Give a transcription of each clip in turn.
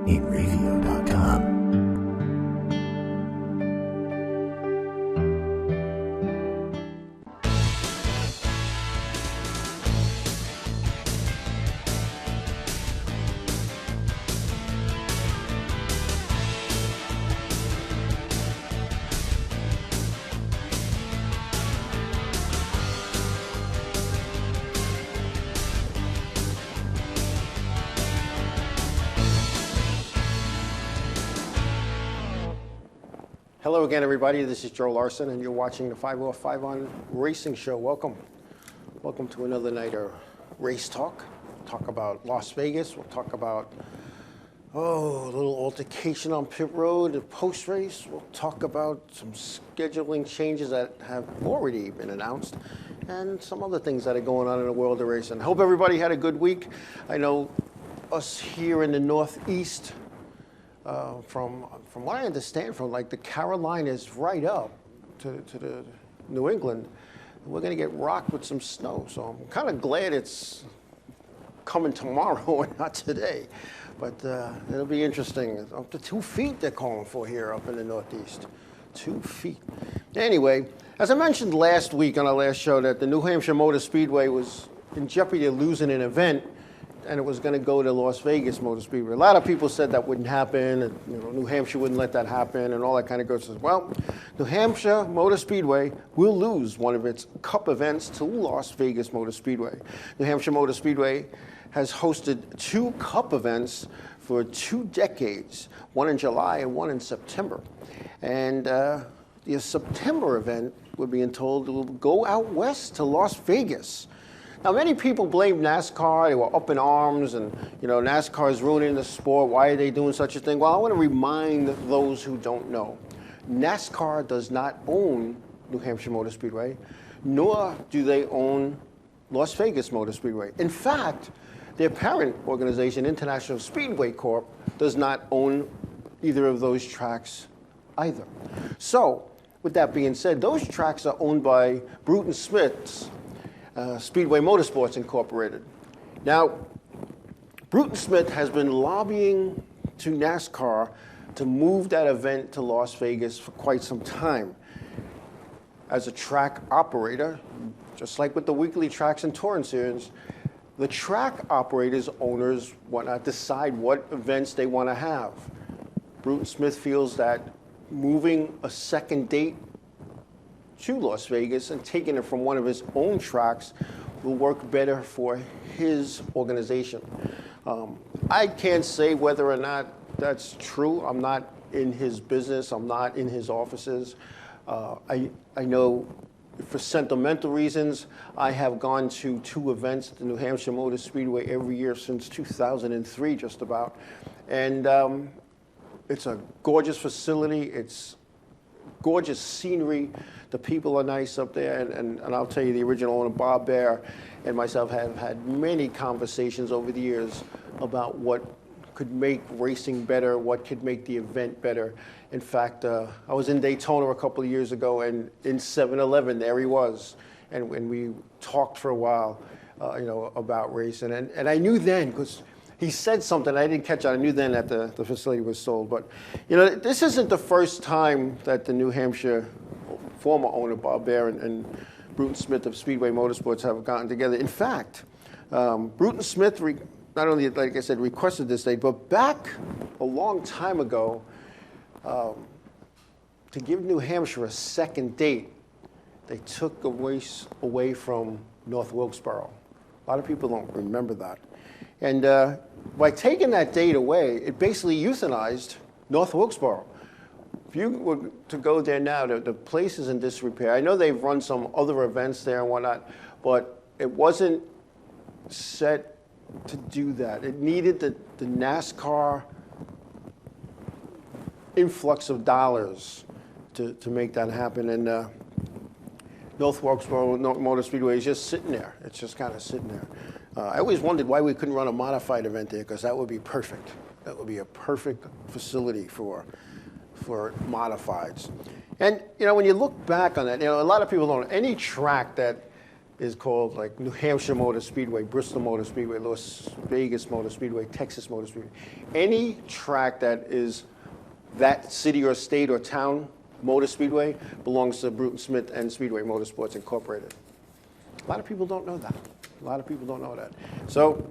Inravio.com. Hello again, everybody. This is Joe Larson, and you're watching the 505 on Racing Show. Welcome. Welcome to another night of race talk. Talk about Las Vegas. We'll talk about, a little altercation on pit road and post-race. We'll talk about some scheduling changes that have already been announced and some other things that are going on in the world of racing. Hope everybody had a good week. I know us here in the Northeast, from what I understand, from like the Carolinas right up to the New England, we're going to get rocked with some snow. So I'm kind of glad it's coming tomorrow and not today. But it'll be interesting. Up to 2 feet they're calling for here up in the Northeast. 2 feet. Anyway, as I mentioned last week on our last show, that the New Hampshire Motor Speedway was in jeopardy of losing an event, and it was going to go to Las Vegas Motor Speedway. A lot of people said that wouldn't happen, and New Hampshire wouldn't let that happen, and all that kind of good stuff. Well, New Hampshire Motor Speedway will lose one of its Cup events to Las Vegas Motor Speedway. New Hampshire Motor Speedway has hosted 2 Cup events for 2 decades, one in July and one in September. And the September event, we're being told, will go out west to Las Vegas. Now, many people blame NASCAR. They were up in arms, and NASCAR is ruining the sport. Why are they doing such a thing? Well, I want to remind those who don't know. NASCAR does not own New Hampshire Motor Speedway, nor do they own Las Vegas Motor Speedway. In fact, their parent organization, International Speedway Corp, does not own either of those tracks either. So, with that being said, those tracks are owned by Bruton Smith's Speedway Motorsports Incorporated. Now, Bruton Smith has been lobbying to NASCAR to move that event to Las Vegas for quite some time. As a track operator, just like with the weekly tracks and touring series, the track operators, owners, whatnot, decide what events they want to have. Bruton Smith feels that moving a second date to Las Vegas and taking it from one of his own tracks will work better for his organization. I can't say whether or not that's true. I'm not in his business. I'm not in his offices. I know for sentimental reasons, I have gone to 2 events at the New Hampshire Motor Speedway every year since 2003, just about. And it's a gorgeous facility. It's gorgeous scenery. The people are nice up there, and I'll tell you, the original owner, Bob Bear, and myself have had many conversations over the years about what could make racing better, what could make the event better. In fact, I was in Daytona a couple of years ago, and in 7-Eleven, there he was, and we talked for a while, about racing, and I knew then, because he said something I didn't catch on. I knew then that the facility was sold. But, this isn't the first time that the New Hampshire former owner, Bob Bear, and Bruton Smith of Speedway Motorsports have gotten together. In fact, Bruton Smith not only, like I said, requested this date, but back a long time ago, to give New Hampshire a second date, they took a race away from North Wilkesboro. A lot of people don't remember that. And by taking that date away, it basically euthanized North Wilkesboro. If you were to go there now, the place is in disrepair. I know they've run some other events there and whatnot, but it wasn't set to do that. It needed the NASCAR influx of dollars to make that happen. And North Wilkesboro Motor Speedway is just sitting there. It's just kind of sitting there. I always wondered why we couldn't run a modified event there, because that would be perfect. That would be a perfect facility for modifieds. And when you look back on that, a lot of people don't. Any track that is called like New Hampshire Motor Speedway, Bristol Motor Speedway, Las Vegas Motor Speedway, Texas Motor Speedway. Any track that is that city or state or town motor speedway belongs to Bruton Smith and Speedway Motorsports Incorporated. A lot of people don't know that. A lot of people don't know that. So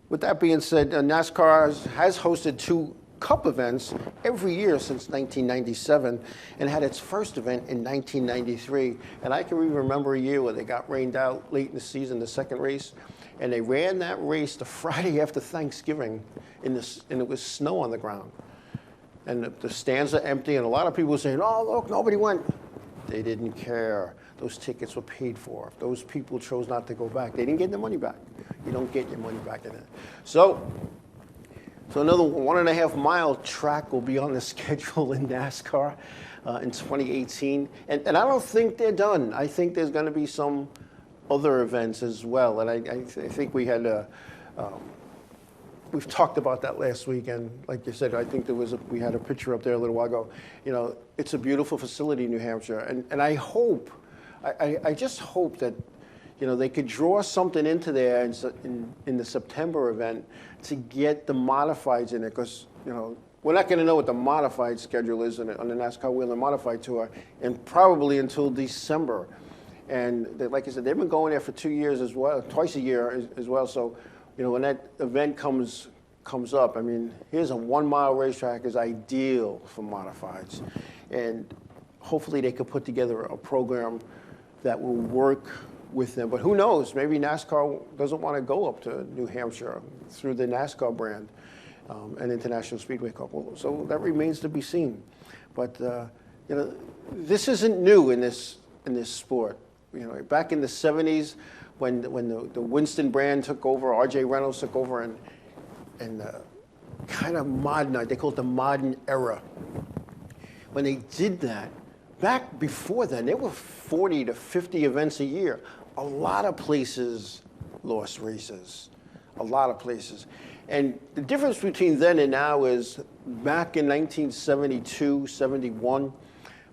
with that being said, NASCAR has hosted 2 Cup events every year since 1997 and had its first event in 1993. And I can even remember a year where they got rained out late in the season, the second race, and they ran that race the Friday after Thanksgiving, and it was snow on the ground. And the stands are empty, and a lot of people were saying, oh, look, nobody went. They didn't care. Those tickets were paid for. Those people chose not to go back. They didn't get their money back. You don't get your money back in it. So another 1.5 mile track will be on the schedule in NASCAR in 2018. And I don't think they're done. I think there's going to be some other events as well. And I think we had we've talked about that last week. And like you said, I think we had a picture up there a little while ago. You know, it's a beautiful facility in New Hampshire. And I hope, I just hope that, you know, they could draw something into there in the September event to get the modifieds in it, because, you know, we're not going to know what the modified schedule is on the NASCAR Wheel and Modified Tour, and probably until December. And like I said, they've been going there for 2 years as well, twice a year as well. So, you know, when that event comes up, I mean, here's a 1 mile racetrack is ideal for modifieds, and hopefully they could put together a program that will work with them. But who knows? Maybe NASCAR doesn't want to go up to New Hampshire through the NASCAR brand and International Speedway Cup. So that remains to be seen. But you know, this isn't new in this sport. You know, back in the '70s, when the Winston brand took over, R.J. Reynolds took over, and kind of modernized. They call it the modern era. When they did that, back before then, there were 40 to 50 events a year. A lot of places lost races, a lot of places. And the difference between then and now is back in 1972, 71,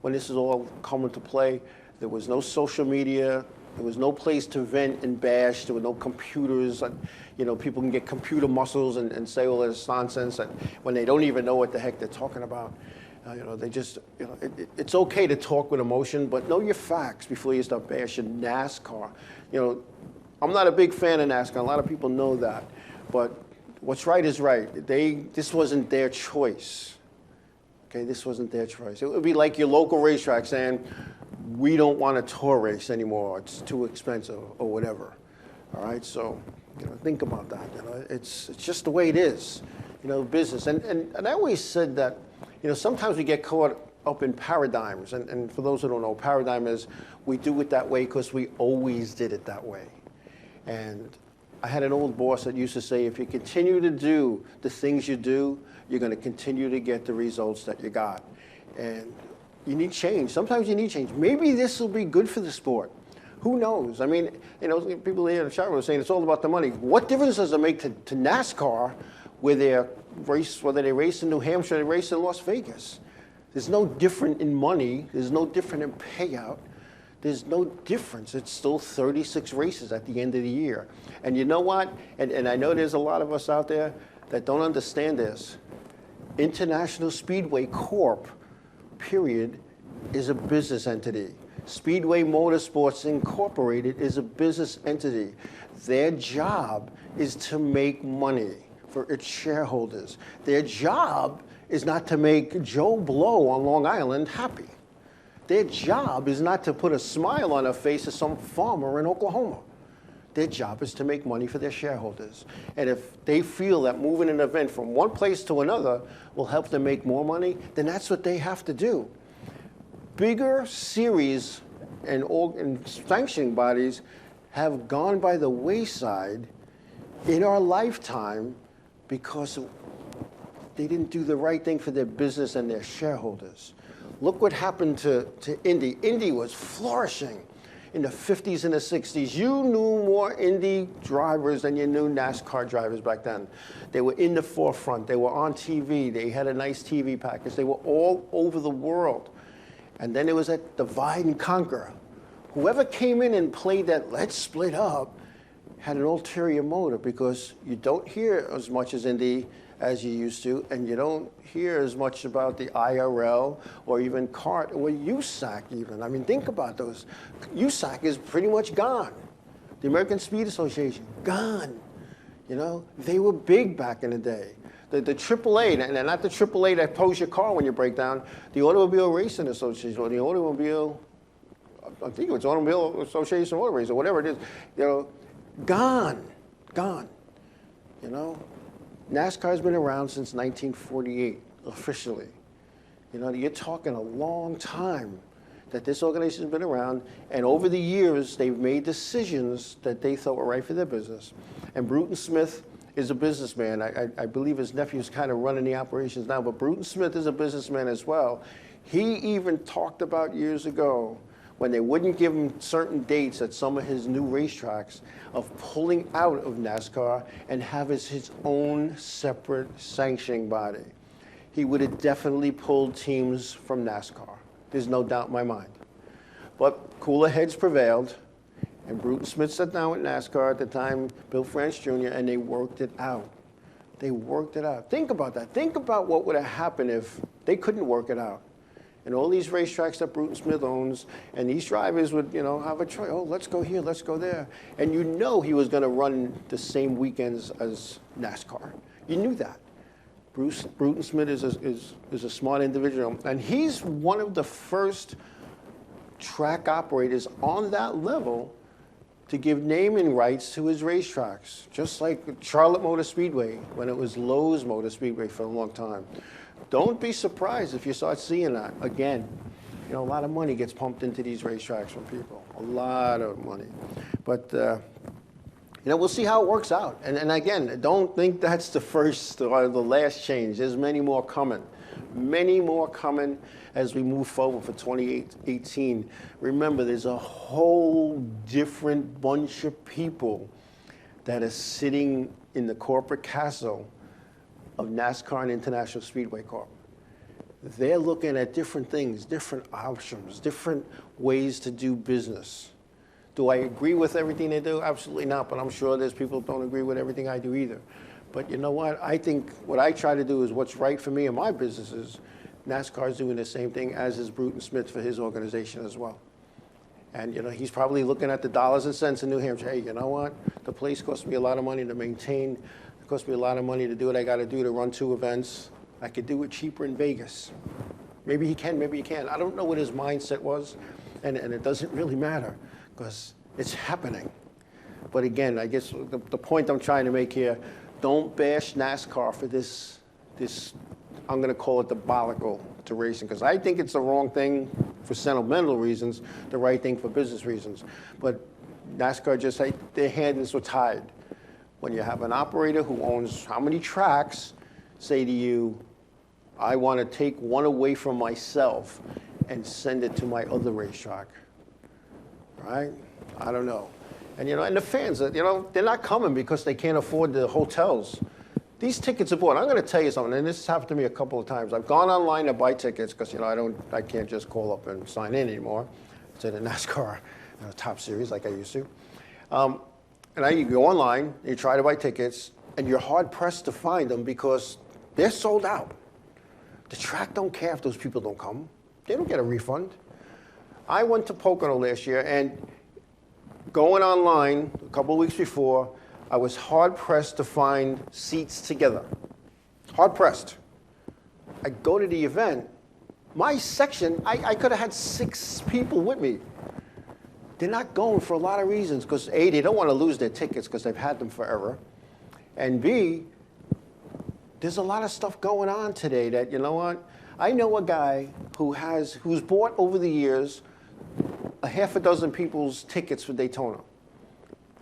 when this is all coming to play, there was no social media, there was no place to vent and bash, there were no computers. And, you know, people can get computer muscles and say all this nonsense when they don't even know what the heck they're talking about. You know, they just, you know, it's okay to talk with emotion, but know your facts before you start bashing NASCAR. You know, I'm not a big fan of NASCAR. A lot of people know that, but what's right is right. This wasn't their choice. Okay, this wasn't their choice. It would be like your local racetrack saying, we don't want a tour race anymore. It's too expensive or whatever. All right, so, you know, think about that. You know, it's just the way it is. You know, business. And I always said that, you know, sometimes we get caught up in paradigms. And for those who don't know, paradigm is we do it that way because we always did it that way. And I had an old boss that used to say, if you continue to do the things you do, you're going to continue to get the results that you got. And you need change. Sometimes you need change. Maybe this will be good for the sport. Who knows? I mean, you know, people here in the chat room are saying it's all about the money. What difference does it make to NASCAR whether they race in New Hampshire or they race in Las Vegas? There's no different in money. There's no different in payout. There's no difference. It's still 36 races at the end of the year. And you know what? And I know there's a lot of us out there that don't understand this. International Speedway Corp, period, is a business entity. Speedway Motorsports Incorporated is a business entity. Their job is to make money for its shareholders. Their job is not to make Joe Blow on Long Island happy. Their job is not to put a smile on the face of some farmer in Oklahoma. Their job is to make money for their shareholders. And if they feel that moving an event from one place to another will help them make more money, then that's what they have to do. Bigger series and sanctioning bodies have gone by the wayside in our lifetime because they didn't do the right thing for their business and their shareholders. Look what happened to Indy. Indy was flourishing in the 50s and the 60s. You knew more Indy drivers than you knew NASCAR drivers back then. They were in the forefront. They were on TV. They had a nice TV package. They were all over the world. And then it was that divide and conquer. whoever came in and played that let's split up had an ulterior motive, because you don't hear as much as Indy as you used to, and you don't hear as much about the IRL or even CART or USAC even. I mean, think about those. USAC is pretty much gone. The American Speed Association, gone. You know, they were big back in the day. The AAA, and not the AAA that tows your car when you break down, the Automobile Racing Association, or the Automobile, I think it was Automobile Association Auto Race, or whatever it is, you know, gone, gone, you know. NASCAR's been around since 1948, officially. You know, you're talking a long time that this organization's been around, and over the years, they've made decisions that they thought were right for their business. And Bruton Smith is a businessman. I believe his nephew's kind of running the operations now, but Bruton Smith is a businessman as well. He even talked about years ago, when they wouldn't give him certain dates at some of his new racetracks, of pulling out of NASCAR and have his own separate sanctioning body. He would have definitely pulled teams from NASCAR. There's no doubt in my mind. But cooler heads prevailed, and Bruton Smith sat down with NASCAR at the time, Bill France Jr., and they worked it out. They worked it out. Think about that. Think about what would have happened if they couldn't work it out. And all these racetracks that Bruton Smith owns, and these drivers would, you know, have a choice. Oh, let's go here, let's go there. And you know he was going to run the same weekends as NASCAR. You knew that. Bruton Smith is a smart individual, and he's one of the first track operators on that level to give naming rights to his racetracks, just like Charlotte Motor Speedway when it was Lowe's Motor Speedway for a long time. Don't be surprised if you start seeing that again. You know, a lot of money gets pumped into these racetracks from people, a lot of money. But, you know, we'll see how it works out. And again, don't think that's the first or the last change. There's many more coming. Many more coming as we move forward for 2018. Remember, there's a whole different bunch of people that are sitting in the corporate castle of NASCAR and International Speedway Corp. They're looking at different things, different options, different ways to do business. Do I agree with everything they do? Absolutely not, but I'm sure there's people who don't agree with everything I do either. But you know what? I think what I try to do is what's right for me and my businesses. NASCAR's doing the same thing, as is Bruton Smith for his organization as well. And you know, he's probably looking at the dollars and cents in New Hampshire. Hey, you know what? The place costs me a lot of money to maintain. It costs me a lot of money to do what I got to do to run 2 events. I could do it cheaper in Vegas. Maybe he can, maybe he can't. I don't know what his mindset was, and it doesn't really matter because it's happening. But again, I guess the point I'm trying to make here, don't bash NASCAR for this I'm going to call it debacle to racing, because I think it's the wrong thing for sentimental reasons, the right thing for business reasons. But NASCAR just, their hands were tied. When you have an operator who owns how many tracks say to you, I want to take one away from myself and send it to my other racetrack, right? I don't know. And, you know, and the fans, you know, they're not coming because they can't afford the hotels. These tickets are bought. I'm going to tell you something, and this has happened to me a couple of times. I've gone online to buy tickets because, you know, I can't just call up and sign in anymore to the NASCAR Top Series like I used to. And you go online, you try to buy tickets, and you're hard-pressed to find them because they're sold out. The track don't care if those people don't come. They don't get a refund. I went to Pocono last year, and going online a couple of weeks before, I was hard-pressed to find seats together. Hard-pressed. I go to the event. My section, I could have had 6 people with me. They're not going for a lot of reasons because, A, they don't want to lose their tickets because they've had them forever. And B, there's a lot of stuff going on today that, you know what? I know a guy who's bought over the years a half a dozen people's tickets for Daytona.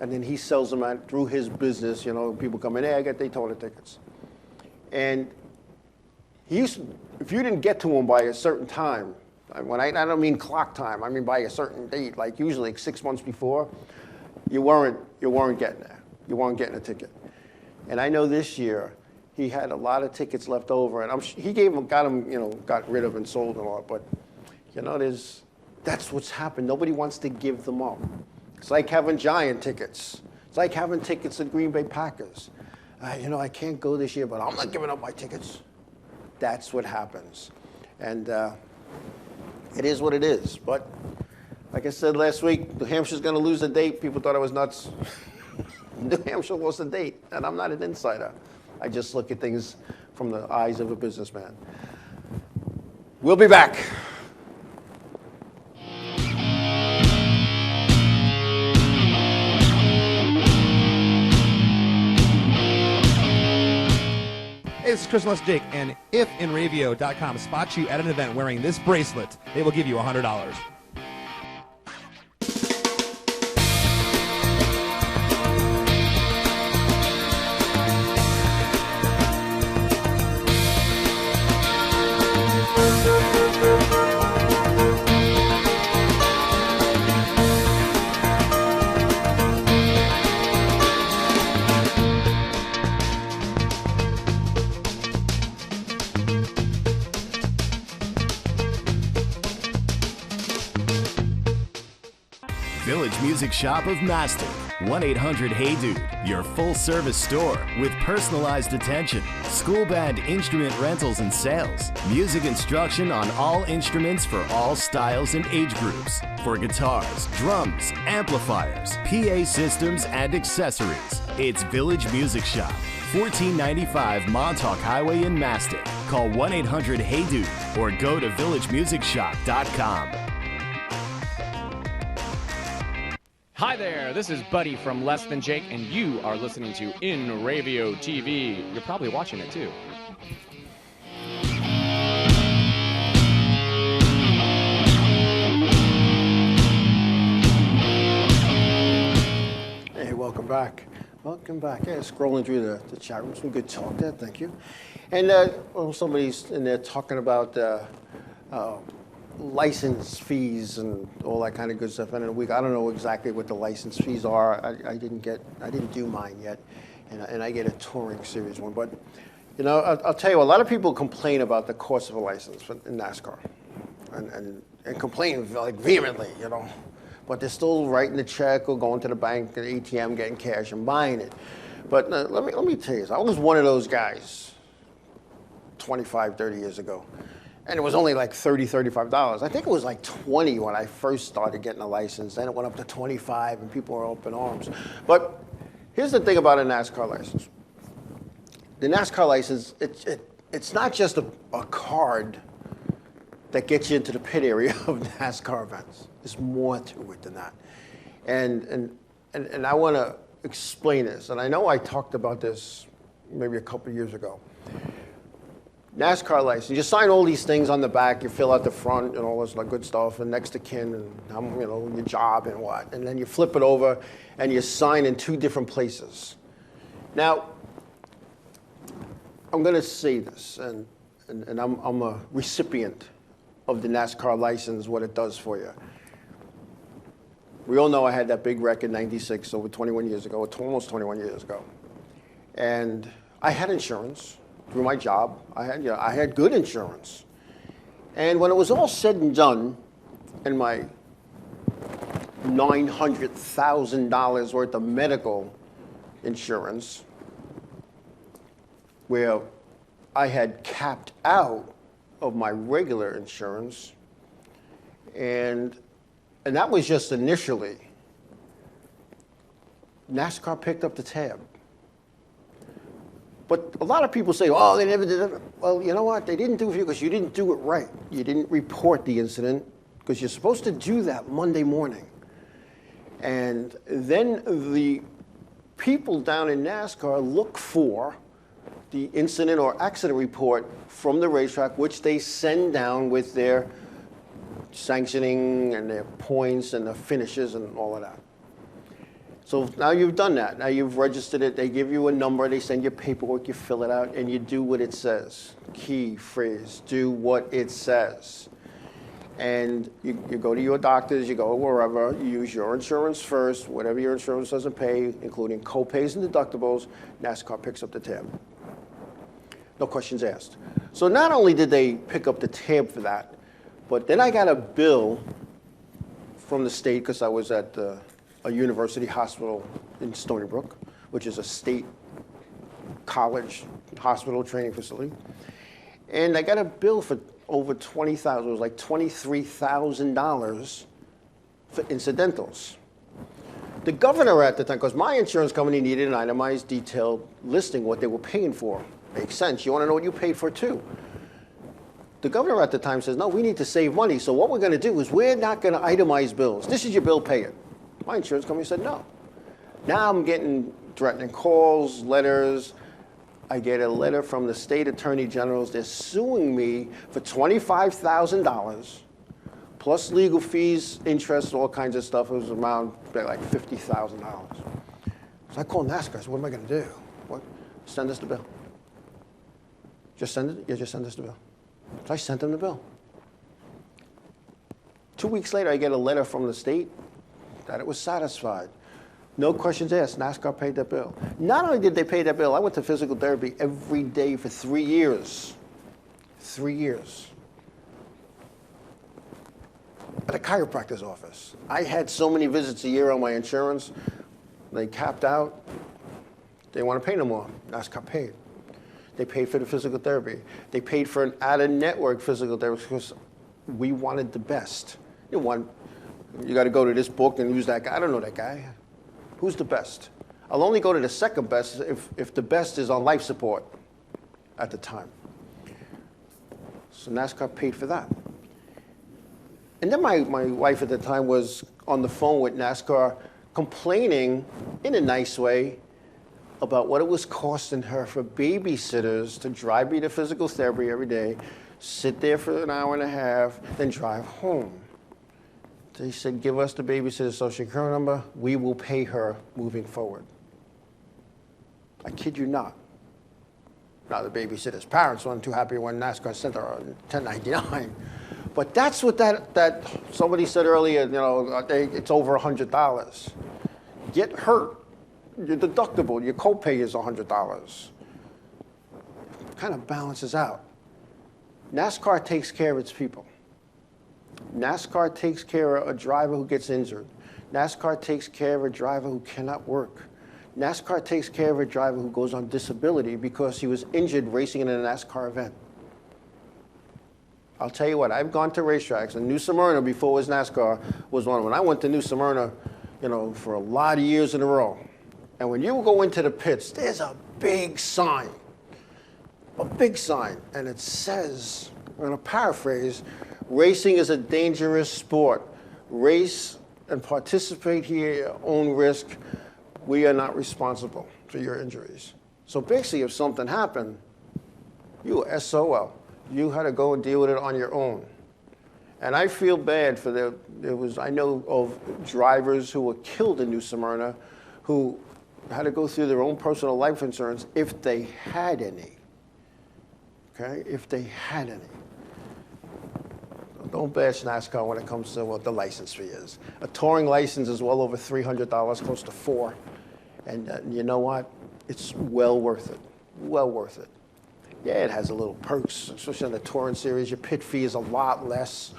And then he sells them through his business. You know, people come in, hey, I got Daytona tickets. And he used to, if you didn't get to him by a certain time, when I don't mean clock time, I mean by a certain date, like usually like 6 months before, you weren't getting there. You weren't getting a ticket. And I know this year he had a lot of tickets left over, and he got rid of and sold and all. But you know, That's what's happened. Nobody wants to give them up. It's like having Giant tickets. It's like having tickets at Green Bay Packers. I can't go this year, but I'm not giving up my tickets. That's what happens. And it is what it is. But like I said last week, New Hampshire's going to lose a date. People thought I was nuts. New Hampshire lost a date, and I'm not an insider. I just look at things from the eyes of a businessman. We'll be back. Hey, this is Chris West Jake, and if Inravio.com spots you at an event wearing this bracelet, they will give you $100. Village Music Shop of Mastic. 1-800-HEY-DUDE. Your full-service store with personalized attention, school band instrument rentals and sales, music instruction on all instruments for all styles and age groups, for guitars, drums, amplifiers, PA systems, and accessories. It's Village Music Shop, 1495 Montauk Highway in Mastic. Call 1-800-HEY-DUDE or go to villagemusicshop.com. Hi there, this is Buddy from Less Than Jake, and you are listening to Inravio TV. You're probably watching it too. Hey, welcome back. Welcome back. Yeah, scrolling through the chat room, some good talk there, thank you. And somebody's in there talking about license fees and all that kind of good stuff. And in a week, I don't know exactly what the license fees are. I didn't do mine yet, and I get a touring series one. But I'll tell you, a lot of people complain about the cost of a license in NASCAR, and complain like vehemently, But they're still writing the check or going to the bank, the ATM, getting cash and buying it. But let me tell you, I was one of those guys 25, 30 years ago. And it was only like $30, $35. I think it was like $20 when I first started getting a license. Then it went up to $25, and people were up in arms. But here's the thing about a NASCAR license. The NASCAR license, it's not just a card that gets you into the pit area of NASCAR events. There's more to it than that. And I want to explain this. And I know I talked about this maybe a couple of years ago. NASCAR license, you sign all these things on the back, you fill out the front and all this good stuff, and next to kin, and your job and what, and then you flip it over and you sign in two different places. Now, I'm going to say this, and I'm a recipient of the NASCAR license, what it does for you. We all know I had that big wreck in '96, over 21 years ago, almost 21 years ago, and I had insurance. Through my job, I had good insurance. And when it was all said and done, and my $900,000 worth of medical insurance, where I had capped out of my regular insurance, and that was just initially, NASCAR picked up the tab. But a lot of people say, oh, they never did it. Well, you know what? They didn't do it for you because you didn't do it right. You didn't report the incident because you're supposed to do that Monday morning. And then the people down in NASCAR look for the incident or accident report from the racetrack, which they send down with their sanctioning and their points and the finishes and all of that. So now you've done that. Now you've registered it. They give you a number. They send you paperwork. You fill it out, and you do what it says. Key phrase, do what it says. And you go to your doctors. You go wherever. You use your insurance first. Whatever your insurance doesn't pay, including co-pays and deductibles, NASCAR picks up the tab. No questions asked. So not only did they pick up the tab for that, but then I got a bill from the state because I was at a university hospital in Stony Brook, which is a state college hospital training facility. And I got a bill for over $20,000. It was like $23,000 for incidentals. The governor at the time, because my insurance company needed an itemized, detailed listing what they were paying for. Makes sense. You want to know what you paid for too. The governor at the time says, no, we need to save money. So what we're going to do is we're not going to itemize bills. This is your bill, pay it. My insurance company said no. Now I'm getting threatening calls, letters. I get a letter from the state attorney generals. They're suing me for $25,000 plus legal fees, interest, all kinds of stuff. It was around like $50,000. So I called NASCAR. I said, what am I going to do? What? Send us the bill. Just send it? Yeah, just send us the bill. So I sent them the bill. 2 weeks later, I get a letter from the state that it was satisfied. No questions asked. NASCAR paid that bill. Not only did they pay that bill, I went to physical therapy every day for 3 years. 3 years. At a chiropractor's office. I had so many visits a year on my insurance. They capped out. They didn't want to pay no more. NASCAR paid. They paid for the physical therapy. They paid for an out-of-network physical therapy because we wanted the best. You got to go to this book and who's that guy? I don't know that guy. Who's the best? I'll only go to the second best if the best is on life support at the time. So NASCAR paid for that. And then my wife at the time was on the phone with NASCAR complaining in a nice way about what it was costing her for babysitters to drive me to physical therapy every day, sit there for an hour and a half, then drive home. They said, give us the babysitter's social security number, we will pay her moving forward. I kid you not. Now the babysitter's parents weren't too happy when NASCAR sent her on 1099. But that's what that somebody said earlier, it's over $100. Get hurt, your deductible, your copay is $100. Kind of balances out. NASCAR takes care of its people. NASCAR takes care of a driver who gets injured. NASCAR takes care of a driver who cannot work. NASCAR takes care of a driver who goes on disability because he was injured racing in a NASCAR event. I'll tell you what, I've gone to racetracks, and New Smyrna, before it was NASCAR, was one of them. When I went to New Smyrna, for a lot of years in a row, and when you go into the pits, there's a big sign, and it says, I'm going to paraphrase, racing is a dangerous sport. Race and participate here at your own risk. We are not responsible for your injuries. So basically, if something happened, you were SOL. You had to go and deal with it on your own. And I feel bad for I know of drivers who were killed in New Smyrna who had to go through their own personal life insurance if they had any. Okay, if they had any. Don't bash NASCAR when it comes to what the license fee is. A touring license is well over $300, close to $400. And you know what? It's well worth it. Well worth it. Yeah, it has a little perks, especially on the touring series. Your pit fee is a lot less.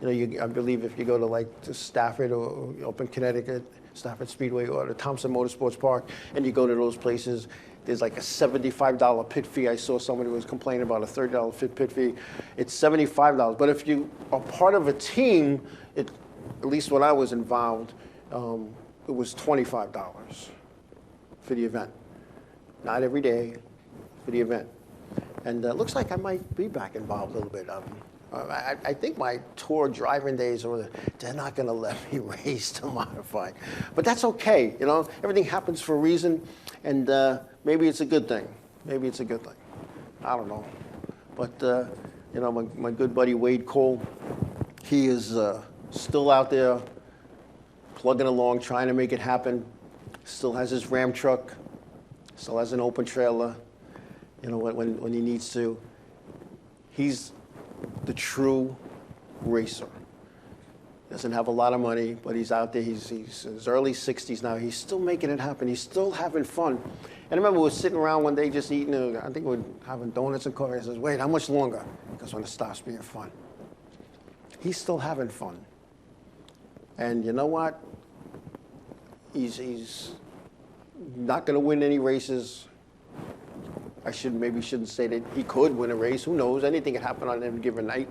I believe if you go to Stafford or up in Connecticut, Stafford Speedway or the Thompson Motorsports Park, and you go to those places, there's like a $75 pit fee. I saw somebody was complaining about a $30 pit fee. It's $75. But if you are part of a team, at least when I was involved, it was $25 for the event. Not every day, for the event. And it looks like I might be back involved a little bit. I think my tour driving days, they're not going to let me race to modified. But that's okay. Everything happens for a reason, and maybe it's a good thing. Maybe it's a good thing. I don't know. But, my good buddy Wade Cole, he is still out there plugging along, trying to make it happen. Still has his Ram truck. Still has an open trailer. When he needs to. He's the true racer. Doesn't have a lot of money, but he's out there. He's in his early 60s now. He's still making it happen. He's still having fun. And I remember we were sitting around one day just eating, I think we were having donuts and coffee. I says, wait, how much longer? Because when it stops being fun. He's still having fun. And you know what? He's not going to win any races. Maybe shouldn't say that he could win a race. Who knows? Anything can happen on any given night.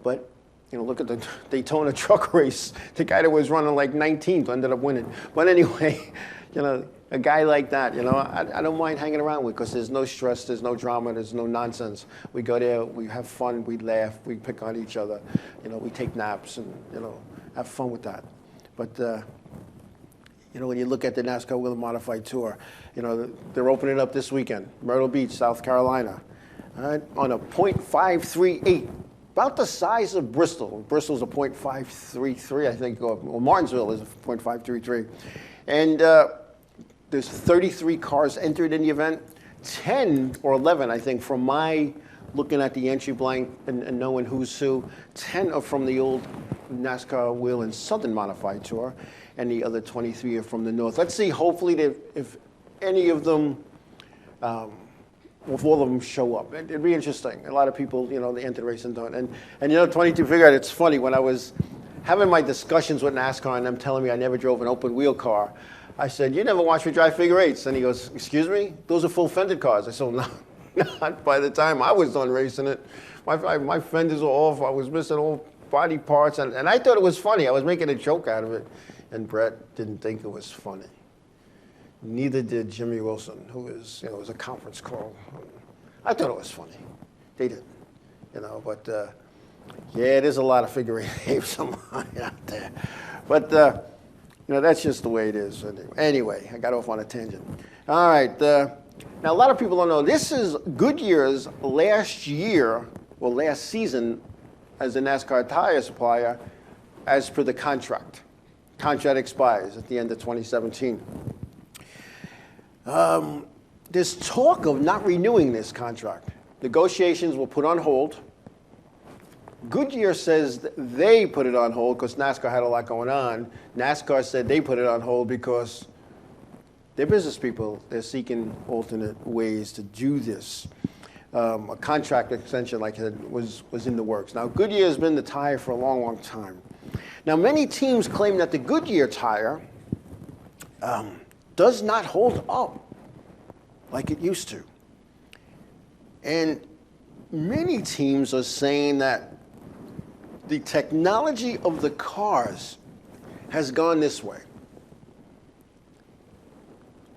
But look at the Daytona truck race. The guy that was running like 19th ended up winning. But anyway, a guy like that, I don't mind hanging around with, because there's no stress, there's no drama, there's no nonsense. We go there, we have fun, we laugh, we pick on each other, we take naps and, have fun with that. But, when you look at the NASCAR Wheel Modified Tour, they're opening up this weekend, Myrtle Beach, South Carolina, on a .538. About the size of Bristol. Bristol's a .533, I think, or Martinsville is a .533. And there's 33 cars entered in the event. 10 or 11, I think, from my looking at the entry blank and knowing who's who, 10 are from the old NASCAR Wheel and Southern Modified Tour, and the other 23 are from the North. Let's see, hopefully, if any of them, if all of them show up. It'd be interesting. A lot of people, they enter the race and don't. And 22 figure out, it's funny, when I was having my discussions with NASCAR and them telling me I never drove an open wheel car, I said, "You never watched me drive figure eights?" And he goes, "Excuse me? Those are full fended cars." I said, "No, not by the time I was done racing it. My fenders were off. I was missing all body parts." And I thought it was funny. I was making a joke out of it. And Brett didn't think it was funny. Neither did Jimmy Wilson, who is, it was a conference call. I thought it was funny. They didn't, but yeah, there's a lot of figure eights out there. But, that's just the way it is. Anyway, I got off on a tangent. All right. Now, a lot of people don't know, this is Goodyear's last season as a NASCAR tire supplier as per the contract. Contract expires at the end of 2017. There's talk of not renewing this contract. Negotiations were put on hold. Goodyear says that they put it on hold because NASCAR had a lot going on. NASCAR said they put it on hold because they're business people. They're seeking alternate ways to do this. A contract extension like that was in the works. Now, Goodyear has been the tire for a long, long time. Now, many teams claim that the Goodyear tire does not hold up like it used to. And many teams are saying that the technology of the cars has gone this way,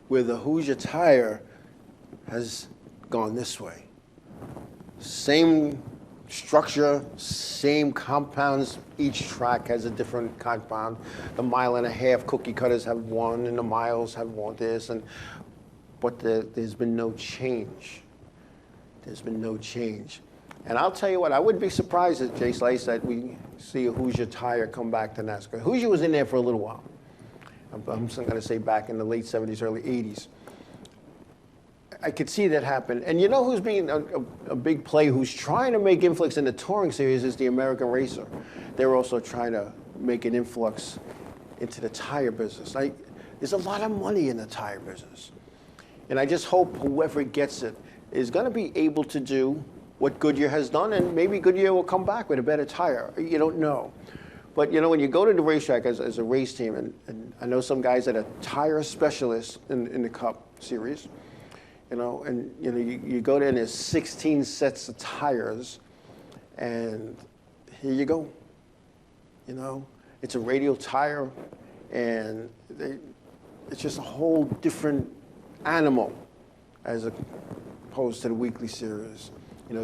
where the Hoosier tire has gone this way. Same structure, same compounds. Each track has a different compound. The 1.5 mile cookie cutters have one, and the miles have one. But there's been no change. There's been no change. And I'll tell you what, I wouldn't be surprised if Jay Slice that we see a Hoosier tire come back to NASCAR. Hoosier was in there for a little while. I'm going to say back in the late 70s, early 80s. I could see that happen. And you know who's being a big play, who's trying to make influx in the touring series, is the American Racer. They're also trying to make an influx into the tire business. There's a lot of money in the tire business. And I just hope whoever gets it is going to be able to do what Goodyear has done, and maybe Goodyear will come back with a better tire. You don't know. But, when you go to the racetrack as a race team, and I know some guys that are tire specialists in the Cup Series, you go there and there's 16 sets of tires, and here you go. It's a radial tire, and it's just a whole different animal as opposed to the weekly series.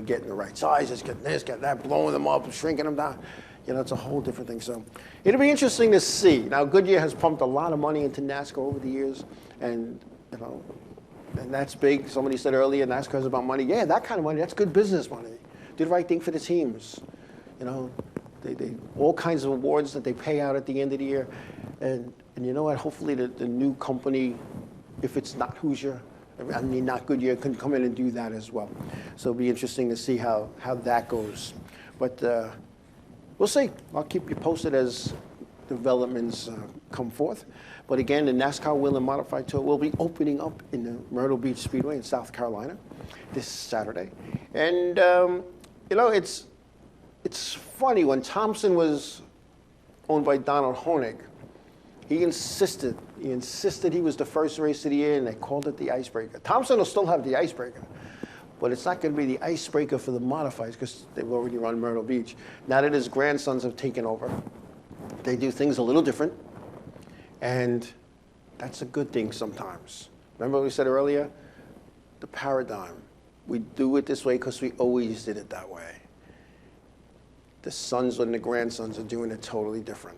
Getting the right sizes, getting this, getting that, blowing them up, shrinking them down. It's a whole different thing. So it'll be interesting to see. Now, Goodyear has pumped a lot of money into NASCAR over the years, and and that's big. Somebody said earlier, NASCAR is about money. Yeah, that kind of money, that's good business money. Do the right thing for the teams. They all kinds of awards that they pay out at the end of the year. And you know what? Hopefully the new company, if it's not Hoosier, not Goodyear, can come in and do that as well. So it'll be interesting to see how that goes. But we'll see. I'll keep you posted as developments come forth. But again, the NASCAR Wheel and Modified Tour will be opening up in the Myrtle Beach Speedway in South Carolina this Saturday. And, it's funny, when Thompson was owned by Donald Honig. He insisted he was the first race of the year, and they called it the Icebreaker. Thompson will still have the Icebreaker, but it's not going to be the Icebreaker for the modifieds because they've already run Myrtle Beach. Now that his grandsons have taken over, they do things a little different, and that's a good thing sometimes. Remember what we said earlier? The paradigm. We do it this way because we always did it that way. The sons and the grandsons are doing it totally different.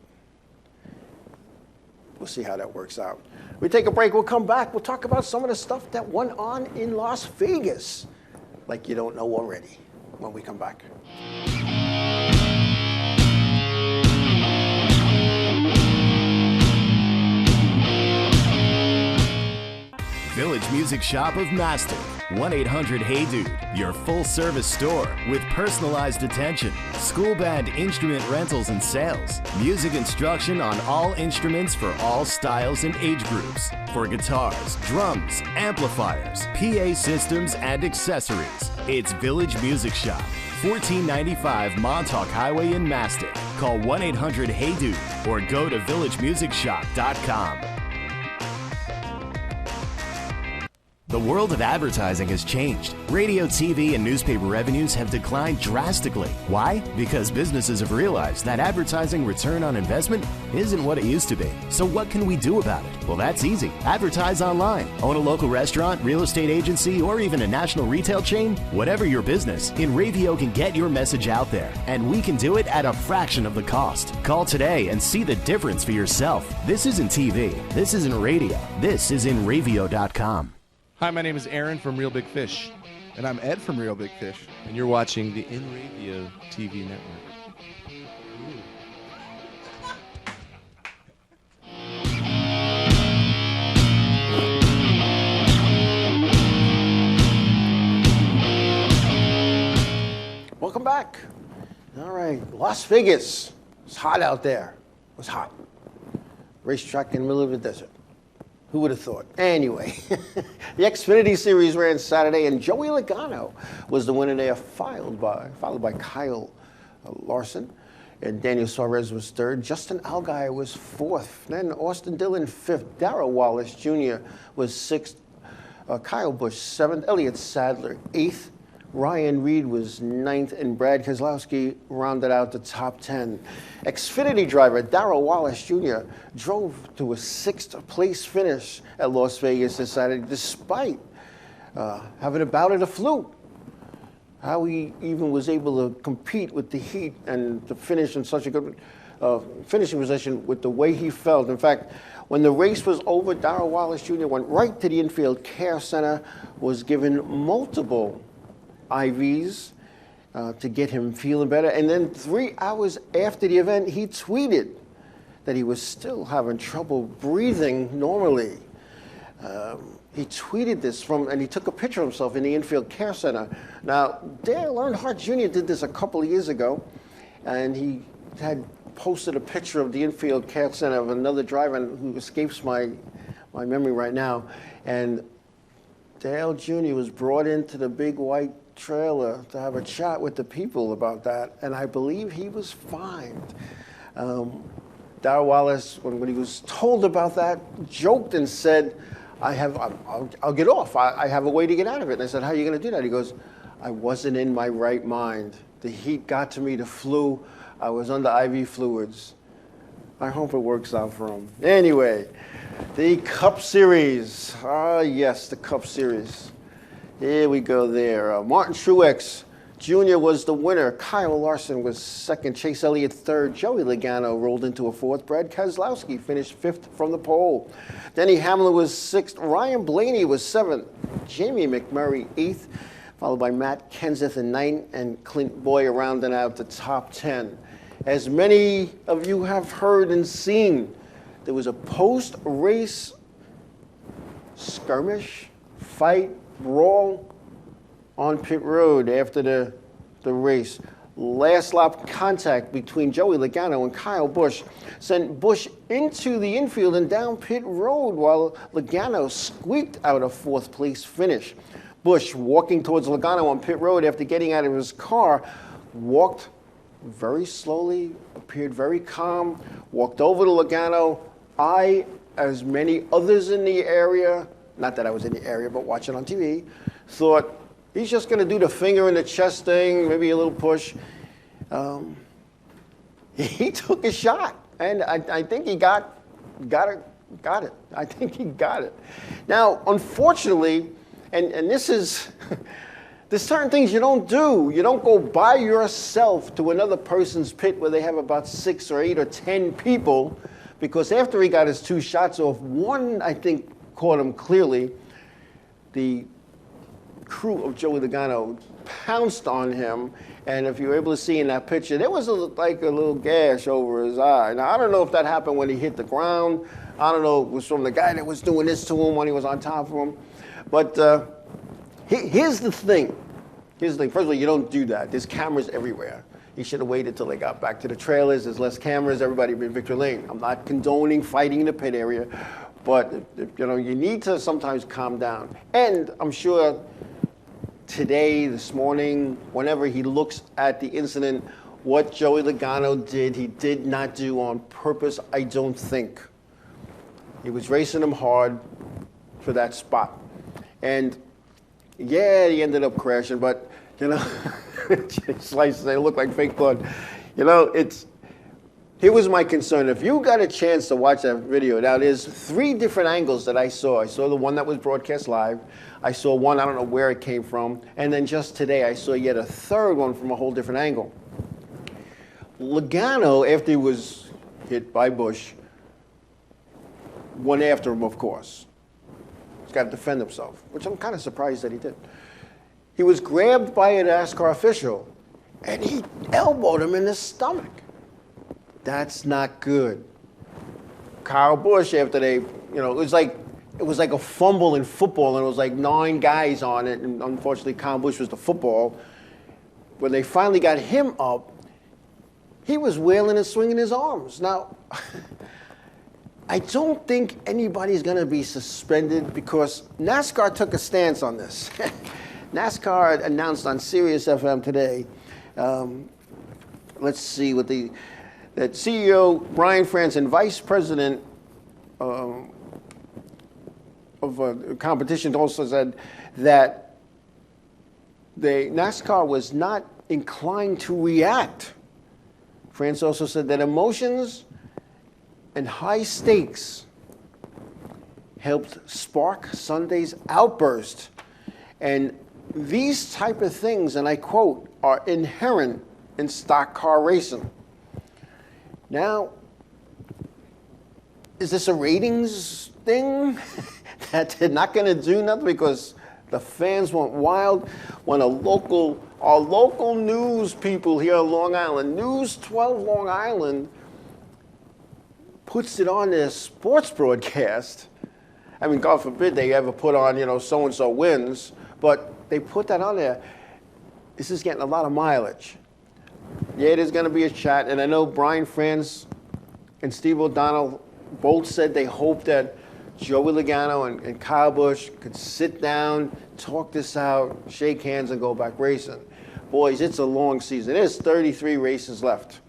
We'll see how that works out. We take a break. We'll come back. We'll talk about some of the stuff that went on in Las Vegas, like you don't know already, when we come back. Village Music Shop of Mastic. 1-800-HEY-DUDE. Your full-service store with personalized attention, school band instrument rentals and sales, music instruction on all instruments for all styles and age groups, for guitars, drums, amplifiers, PA systems, and accessories. It's Village Music Shop, 1495 Montauk Highway in Mastic. Call 1-800-HEY-DUDE or go to villagemusicshop.com. The world of advertising has changed. Radio, TV, and newspaper revenues have declined drastically. Why? Because businesses have realized that advertising return on investment isn't what it used to be. So what can we do about it? Well, that's easy. Advertise online. Own a local restaurant, real estate agency, or even a national retail chain? Whatever your business, Inravio can get your message out there. And we can do it at a fraction of the cost. Call today and see the difference for yourself. This isn't TV. This isn't radio. This is Inravio.com. Hi, my name is Aaron from Real Big Fish. And I'm Ed from Real Big Fish. And you're watching the Inravio TV network. Welcome back. All right, Las Vegas. It's hot out there. It was hot. Racetrack in the middle of the desert. Who would have thought? Anyway, the Xfinity Series ran Saturday, and Joey Logano was the winner there, followed by Kyle Larson, and Daniel Suarez was third. Justin Allgaier was fourth. Then Austin Dillon fifth. Darrell Wallace Jr. was sixth. Kyle Busch seventh. Elliott Sadler eighth. Ryan Reed was ninth, and Brad Keselowski rounded out the top 10. Xfinity driver Darrell Wallace Jr. drove to a sixth-place finish at Las Vegas this Saturday, despite having a bout of the flu. How he even was able to compete with the heat and to finish in such a good finishing position with the way he felt. In fact, when the race was over, Darrell Wallace Jr. went right to the infield care center, was given multiple IVs to get him feeling better. And then 3 hours after the event, he tweeted that he was still having trouble breathing normally. He tweeted this and he took a picture of himself in the infield care center. Now, Dale Earnhardt Jr. did this a couple of years ago, and he had posted a picture of the infield care center of another driver who escapes my memory right now. And Dale Jr. was brought into the big white trailer to have a chat with the people about that, and I believe he was fined. Darrell Wallace, when he was told about that, joked and said, I'll get off. I have a way to get out of it. And I said, how are you going to do that? He goes, I wasn't in my right mind. The heat got to me, the flu. I was under IV fluids. I hope it works out for him. Anyway, the Cup Series. Ah, yes, the Cup Series. Here we go there. Martin Truex Jr. was the winner. Kyle Larson was second. Chase Elliott third. Joey Logano rolled into a fourth. Brad Keselowski finished fifth from the pole. Denny Hamlin was sixth. Ryan Blaney was seventh. Jamie McMurray eighth, followed by Matt Kenseth in ninth, and Clint Boyer rounding out the top 10. As many of you have heard and seen, there was a post-race skirmish, fight, brawl on pit road after the race. Last lap contact between Joey Logano and Kyle Busch sent Busch into the infield and down pit road while Logano squeaked out a fourth place finish. Busch, walking towards Logano on pit road after getting out of his car, walked very slowly, appeared very calm, walked over to Logano. I, as many others in the area, not that I was in the area, but watching on TV, thought he's just going to do the finger in the chest thing, maybe a little push. He took a shot, and I think he got it. I think he got it. Now, unfortunately, and this is, there's certain things you don't do. You don't go by yourself to another person's pit where they have about 6 or 8 or 10 people, because after he got his 2 shots off, one, I think, caught him clearly. The crew of Joey Logano pounced on him, and if you were able to see in that picture, there was like a little gash over his eye. Now, I don't know if that happened when he hit the ground. I don't know if it was from the guy that was doing this to him when he was on top of him. But here's the thing. First of all, you don't do that. There's cameras everywhere. He should have waited till they got back to the trailers. There's less cameras. Everybody be in Victory Lane. I'm not condoning fighting in the pit area, but you need to sometimes calm down. And I'm sure today, this morning, whenever he looks at the incident, what Joey Logano did, he did not do on purpose, I don't think. He was racing him hard for that spot. And yeah, he ended up crashing, but slices, they look like fake blood. Here was my concern. If you got a chance to watch that video, now there's 3 different angles that I saw. I saw the one that was broadcast live. I saw one, I don't know where it came from. And then just today, I saw yet a 3rd one from a whole different angle. Logano, after he was hit by Bush, went after him, of course. He's got to defend himself, which I'm kind of surprised that he did. He was grabbed by a NASCAR official, and he elbowed him in the stomach. That's not good. Kyle Busch, after they, it was like a fumble in football, and it was like 9 guys on it, and unfortunately Kyle Busch was the football. When they finally got him up, he was wailing and swinging his arms. Now, I don't think anybody's going to be suspended because NASCAR took a stance on this. NASCAR announced on Sirius FM today, let's see what that CEO Brian France and Vice President of competition also said that NASCAR was not inclined to react. France also said that emotions and high stakes helped spark Sunday's outburst. And these type of things, and I quote, are inherent in stock car racing. Now, is this a ratings thing that they're not going to do nothing because the fans went wild? When our local news people here on Long Island, News 12 Long Island, puts it on their sports broadcast. I mean, God forbid they ever put on, so-and-so wins, but they put that on there. This is getting a lot of mileage. Yeah, there's going to be a chat, and I know Brian France and Steve O'Donnell both said they hope that Joey Logano and Kyle Busch could sit down, talk this out, shake hands, and go back racing. Boys, it's a long season. There's 33 races left.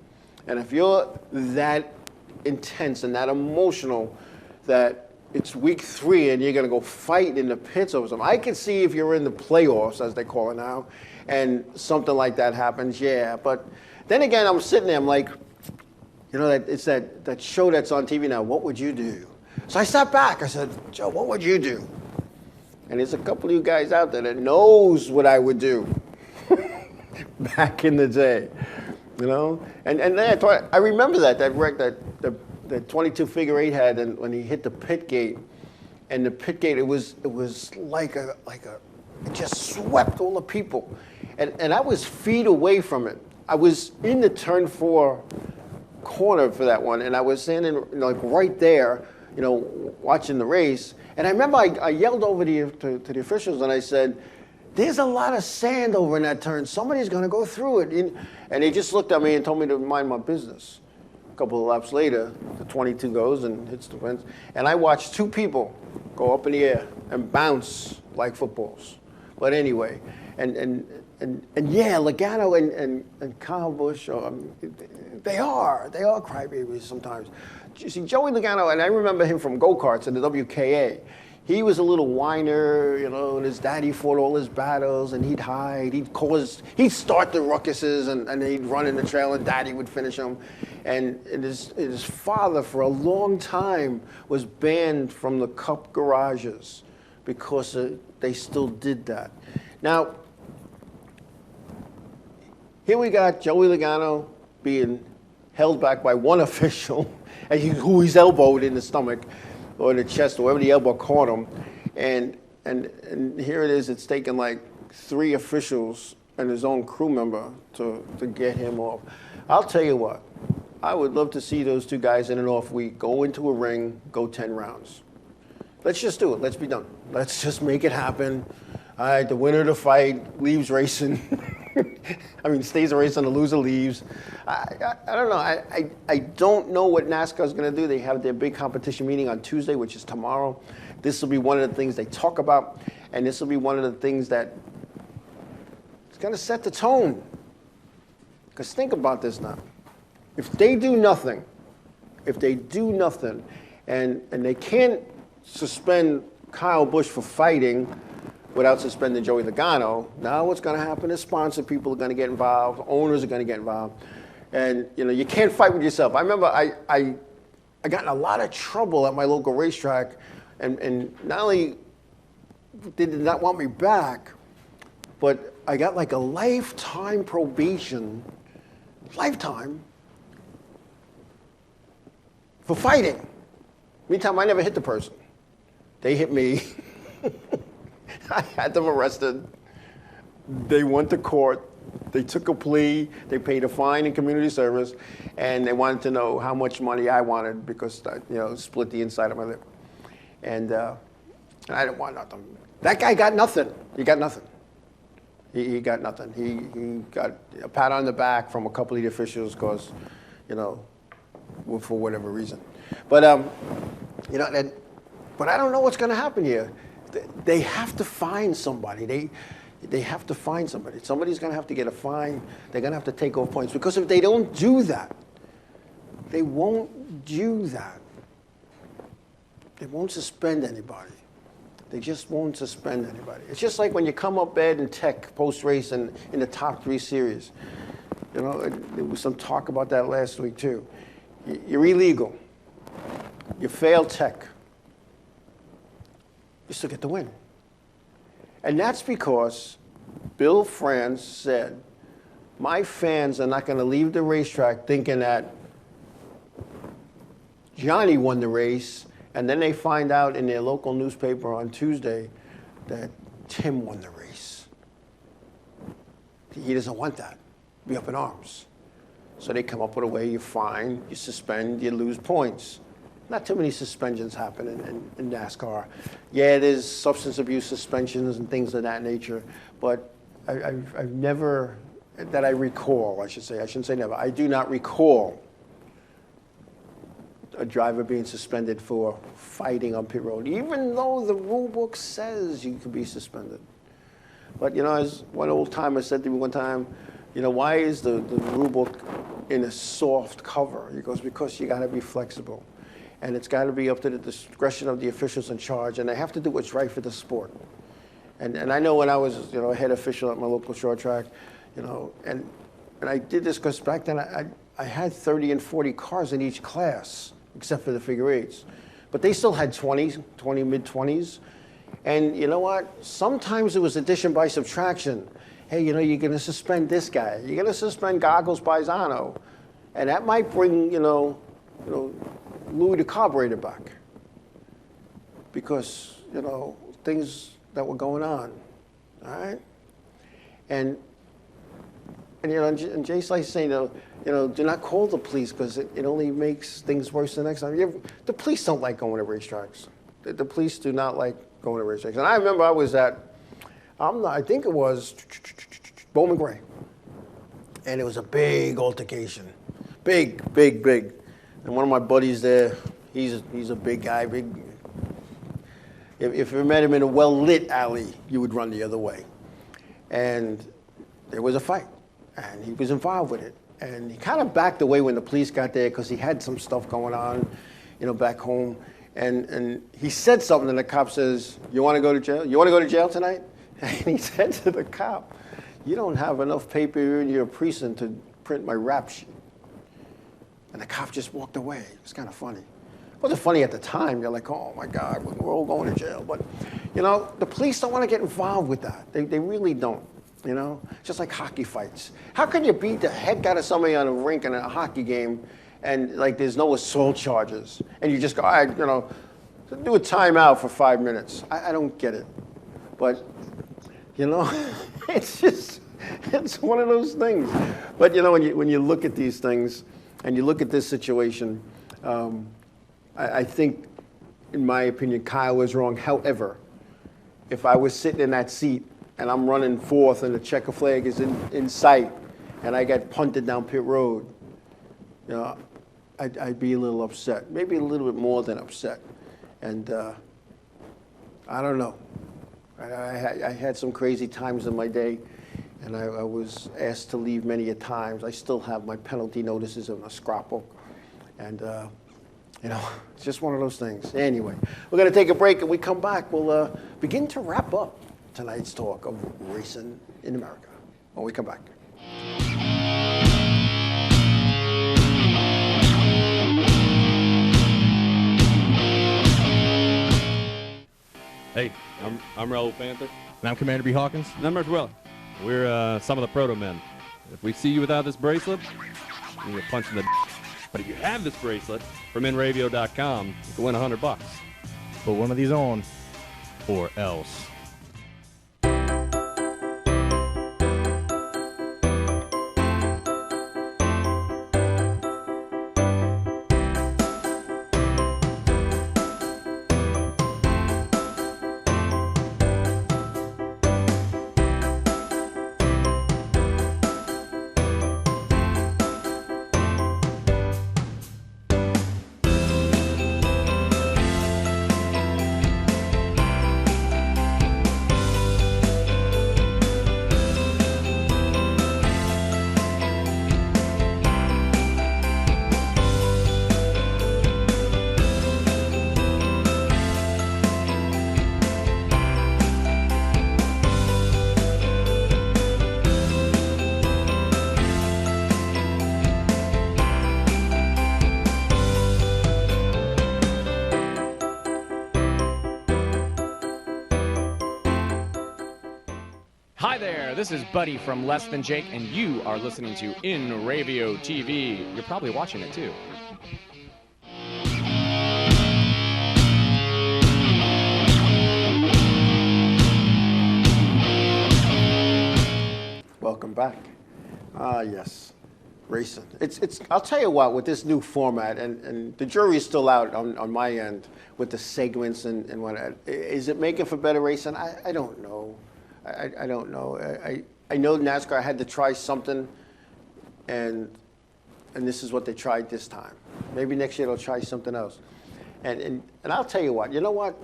And if you're that intense and that emotional that it's week 3 and you're going to go fight in the pits over something, I can see if you're in the playoffs, as they call it now, and something like that happens, yeah. But then again, I'm sitting there, I'm like, it's that show that's on TV now, what would you do? So I sat back, I said, Joe, what would you do? And there's a couple of you guys out there that knows what I would do back in the day, And then I remember that wreck that 22 figure 8 had, and when he hit the pit gate, and the pit gate, it was like it just swept all the people, and I was feet away from it. I was in the turn 4 corner for that one, and I was standing right there, watching the race. And I remember I yelled over to the officials, and I said, "There's a lot of sand over in that turn. Somebody's going to go through it." And they just looked at me and told me to mind my business. A couple of laps later, the 22 goes and hits the fence, and I watched 2 people go up in the air and bounce like footballs. But anyway, and yeah, Logano and Kyle Busch, they are crybabies sometimes. You see, Joey Logano, and I remember him from go-karts in the WKA. He was a little whiner, and his daddy fought all his battles, and he'd hide. He'd start the ruckuses, and he'd run in the trail, and daddy would finish him. And his father, for a long time, was banned from the Cup garages because they still did that. Now, here we got Joey Logano being held back by one official, who he's elbowed in the stomach or in the chest, or wherever the elbow caught him. And here it is, it's taken like 3 officials and his own crew member to get him off. I'll tell you what, I would love to see those 2 guys in an off week go into a ring, go 10 rounds. Let's just do it. Let's be done. Let's just make it happen. All right, the winner of the fight leaves racing. Stays racing, the loser leaves. I don't know. I don't know what NASCAR is going to do. They have their big competition meeting on Tuesday, which is tomorrow. This will be one of the things they talk about, and this will be one of the things that is going to set the tone. Because think about this now. If they do nothing, and they can't suspend Kyle Busch for fighting without suspending Joey Logano, now what's going to happen is sponsor people are going to get involved, owners are going to get involved, and you can't fight with yourself. I remember I got in a lot of trouble at my local racetrack, and not only they did not want me back, but I got like a lifetime probation, for fighting. Meantime, I never hit the person. They hit me. I had them arrested. They went to court. They took a plea. They paid a fine in community service, and they wanted to know how much money I wanted because split the inside of my lip. And I didn't want nothing. That guy got nothing. He got nothing. He got nothing. He got a pat on the back from a couple of the officials because, for whatever reason. But but I don't know what's going to happen here. They have to find somebody. They have to find somebody. Somebody's going to have to get a fine. They're going to have to take off points. Because if they don't do that, they won't do that. They won't suspend anybody. They just won't suspend anybody. It's just like when you come up bad in tech post-race and in the top 3 series. There was some talk about that last week too. You're illegal. You fail tech. You still get the win. And that's because Bill France said, my fans are not going to leave the racetrack thinking that Johnny won the race, and then they find out in their local newspaper on Tuesday that Tim won the race. He doesn't want that. Be up in arms. So they come up with a way: you fine, you suspend, you lose points. Not too many suspensions happen in NASCAR. Yeah, there's substance abuse suspensions and things of that nature, but I've never, that I recall, I should say. I shouldn't say never. I do not recall a driver being suspended for fighting on pit road, even though the rule book says you could be suspended. But, as one old timer said to me one time, why is the rule book in a soft cover? He goes, because you got to be flexible. And it's got to be up to the discretion of the officials in charge, and they have to do what's right for the sport. And I know when I was, a head official at my local short track, and I did this because back then I had 30 and 40 cars in each class, except for the figure eights. But they still had 20 mid-20s. And you know what? Sometimes it was addition by subtraction. Hey, you're going to suspend this guy. You're going to suspend Goggles Paisano. And that might bring, Louis the Carburetor back, because things that were going on, all right, and Jay's like saying, do not call the police because it only makes things worse the next time. The police don't like going to racetracks. The police do not like going to racetracks. And I remember I was at, I think it was Bowman Gray, and it was a big altercation, big. And one of my buddies there, he's a big guy. If you met him in a well-lit alley, you would run the other way. And there was a fight, and he was involved with it. And he kind of backed away when the police got there because he had some stuff going on, back home. And he said something, and the cop says, "You want to go to jail? You want to go to jail tonight?" And he said to the cop, "You don't have enough paper in your precinct to print my rap sheet." And the cop just walked away. It was kind of funny. It wasn't funny at the time. You're like, oh my God, we're all going to jail. But, the police don't want to get involved with that. They really don't, Just like hockey fights. How can you beat the heck out of somebody on a rink in a hockey game and, like, there's no assault charges? And you just go, all right, do a timeout for 5 minutes. I don't get it. But, it's one of those things. But, when you look at these things and you look at this situation, I think, in my opinion, Kyle was wrong. However, if I was sitting in that seat and I'm running fourth and the checker flag is in sight and I get punted down pit road, I'd be a little upset, maybe a little bit more than upset. And I don't know. I had some crazy times in my day, and I was asked to leave many a times. I still have my penalty notices in a scrapbook, and it's just one of those things. Anyway, we're going to take a break, and we come back. We'll begin to wrap up tonight's talk of racing in America when we come back. Hey, I'm Raul Panther. And I'm Commander B. Hawkins. And I'm Rich Weller. We're some of the proto men. If we see you without this bracelet, you're punching the. But if you have this bracelet from Inravio.com, you can win $100. Put one of these on, or else. Hi there, this is Buddy from Less Than Jake, and you are listening to Inravio TV. You're probably watching it too. Welcome back. Yes, racing. I'll tell you what, with this new format, and the jury's still out on my end with the segments and whatnot. Is it making for better racing? I don't know. I don't know. I know NASCAR had to try something, and this is what they tried this time. Maybe next year they'll try something else. And I'll tell you what, you know what?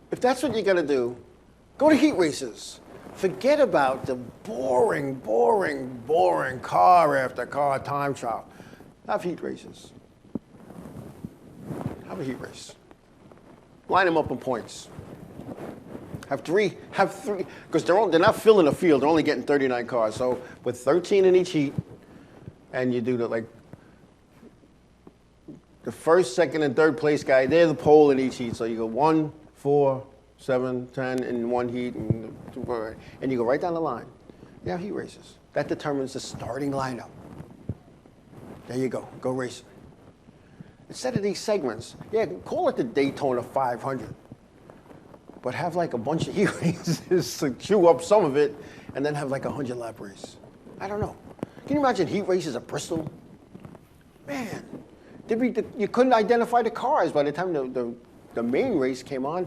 If that's what you're going to do, go to heat races. Forget about the boring car after car time trial. Have heat races. Have a heat race. Line them up in points. Have three, because they're not filling the field. They're only getting 39 cars. So with 13 in each heat, and you do the first, second, and third place guy, they're the pole in each heat. So you go 1, 4, 7, 10 in one heat, and you go right down the line. You have heat races. That determines the starting lineup. There you go. Go racing. Instead of these segments, call it the Daytona 500. But have like a bunch of heat races to chew up some of it, and then have like a 100-lap race. I don't know. Can you imagine heat races at Bristol? Man, you couldn't identify the cars by the time the main race came on.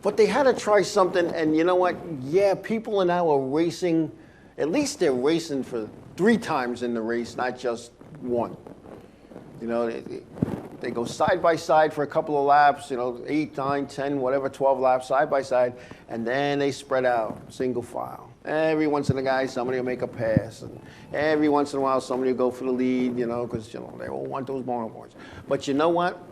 But they had to try something, and you know what? Yeah, people now are racing. At least they're racing for 3 times in the race, not just one. They go side by side for a couple of laps, 8, 9, 10, whatever, 12 laps side by side, and then they spread out, single file. Every once in a while, somebody will make a pass. And every once in a while, somebody will go for the lead, you know, because, you know, they all want those bonus points. But you know what?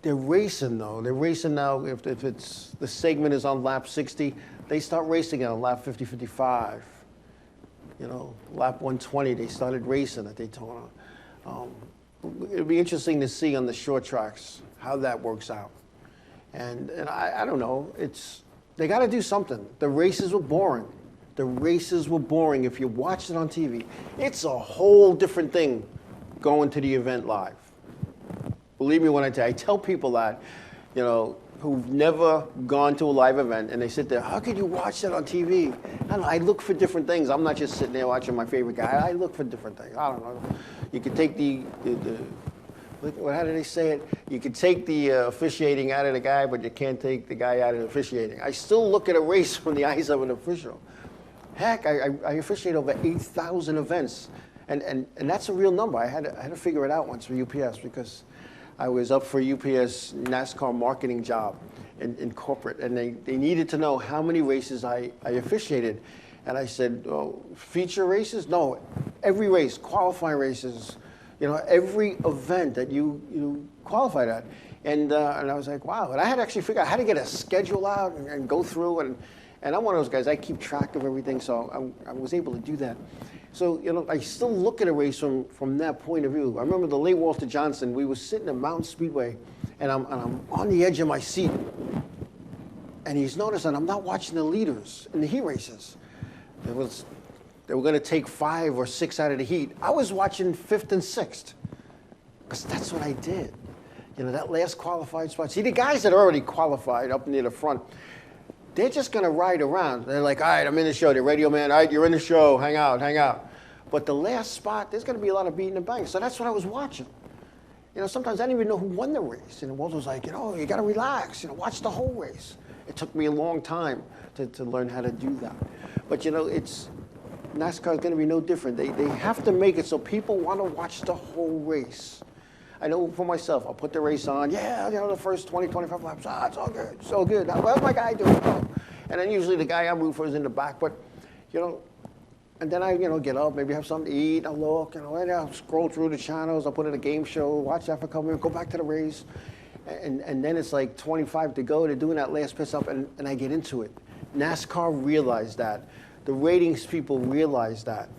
They're racing, though. They're racing now. If it's the segment is on lap 60, they start racing it on lap 50, 55. You know, lap 120, they started racing at Daytona. It'll be interesting to see on the short tracks how that works out. And I don't know. They got to do something. The races were boring. The races were boring. If you watched it on TV, it's a whole different thing going to the event live. Believe me when I tell people that, you know, who've never gone to a live event, and they sit there, how could you watch that on TV? I don't know, I look for different things. I'm not just sitting there watching my favorite guy. I look for different things. I don't know. You could take how do they say it? You could take the officiating out of the guy, but you can't take the guy out of the officiating. I still look at a race from the eyes of an official. Heck, I officiate over 8,000 events, and that's a real number. I had to figure it out once for UPS because I was up for UPS NASCAR marketing job in corporate, and they needed to know how many races I officiated. And I said, oh, feature races? No, every race, qualifying races, you know, every event that you qualified at. And I was like, wow. And I had to actually figure out how to get a schedule out and go through. And I'm one of those guys, I keep track of everything, so I was able to do that. So, you know, I still look at a race from that point of view. I remember the late Walter Johnson, we were sitting at Mountain Speedway, and I'm on the edge of my seat. And he's noticing I'm not watching the leaders in the heat races. They were going to take 5 or 6 out of the heat. I was watching 5th and 6th, because that's what I did. You know, that last qualified spot. See, the guys that already qualified up near the front, they're just going to ride around. They're like, all right, I'm in the show. The radio man, all right, you're in the show. Hang out, hang out. But the last spot, there's going to be a lot of beating and bang. So that's what I was watching. You know, sometimes I didn't even know who won the race. And Walter was like, you know, you got to relax. You know, watch the whole race. It took me a long time to learn how to do that. But, you know, NASCAR is going to be no different. They have to make it so people want to watch the whole race. I know for myself, I'll put the race on. Yeah, you know, the first 20, 25 laps. Ah, it's all good. It's all good. How's my guy doing? Oh. And then usually the guy I'm rooting for is in the back. But, you know, and then I, you know, get up, maybe have something to eat. I'll look, you know, and I'll scroll through the channels. I'll put in a game show, watch that for a couple minutes, go back to the race. And then it's like 25 to go. They're doing that last pit stop, and I get into it. NASCAR realized that. The ratings people realize that.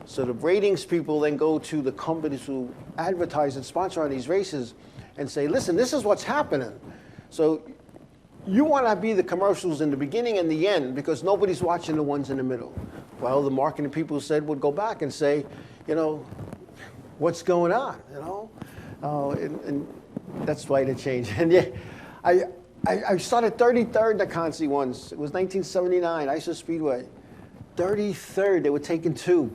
So the ratings people then go to the companies who advertise and sponsor on these races and say, listen, this is what's happening. So you want to be the commercials in the beginning and the end because nobody's watching the ones in the middle. Well, the marketing people said would go back and say, you know, what's going on, you know? And that's why they changed. And yeah, I started 33rd in the Consi once. It was 1979, ISO Speedway. 33rd, they were taking 2.